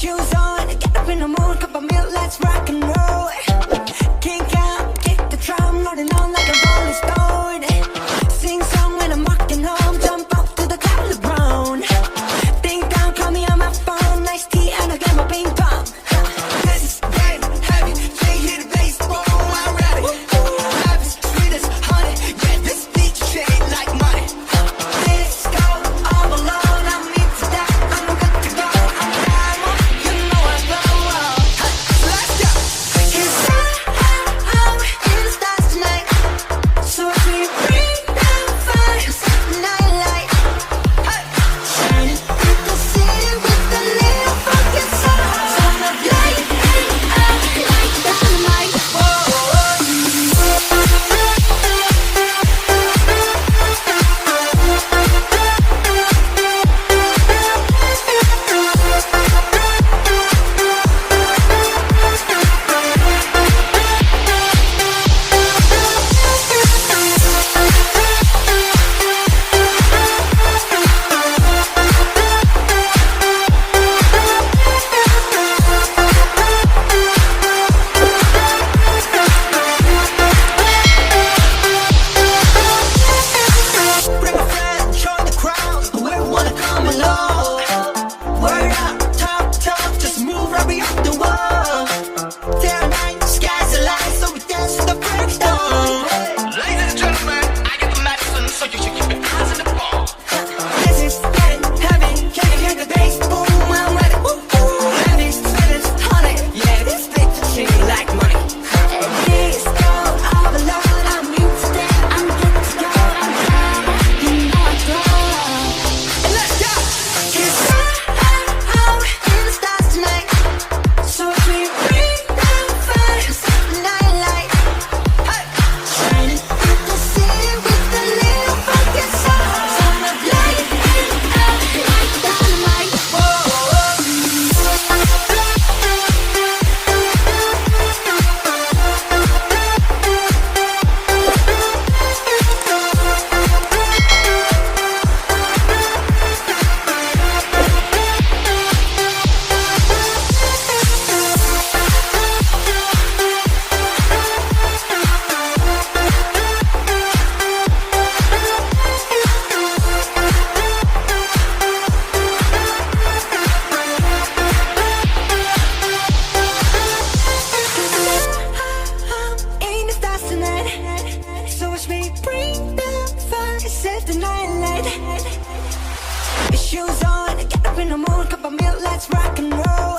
Shoes on, get up in the mood, cup of milk, let's rock and roll. Kick out, kick the drum, rolling on like a rolling stone. Sing song when I'm walking home, jump up to the top of the brown. Ding dong, call me on my phone, nice tea and I get my ping pong. This is game heavy, can't hear the bass, boom, I'm ready. Life is sweet as honey, yeah, this beat shade like money. This go all alone, I'm into that, I'm good to go. I'm down, you know I go. Let's go. 'Cause I'm in the stars tonight, so if we bring down fire, set the night light. Shining through the city with a little fucking sun. So I'm light like dynamite. Bring a friend, join the crowd, whoever wanna come along. Word up, top, just move right beyond the wall. Day or night, sky's the line, so we dance to the break of dawn. Ladies and gentlemen, I get the medicine, so you should keep your eyes on the ball. This is getting heavy, can you hear the bass? Boom, I'm ready. Heavy, sweet as honey, yeah, this bitch she like money. And this go all alone, I'm into that, I'm good to go. I'm down, you know I go. And let's go. 'Cause I'm in the stars tonight, so if we bring down fire, set the night light. Shining through the city with a little fucking sun. So I'm light like dynamite. In the stars tonight, so watch me bring the fire, set the night light. Shoes on, get up in the mood, cup of milk, let's rock and roll.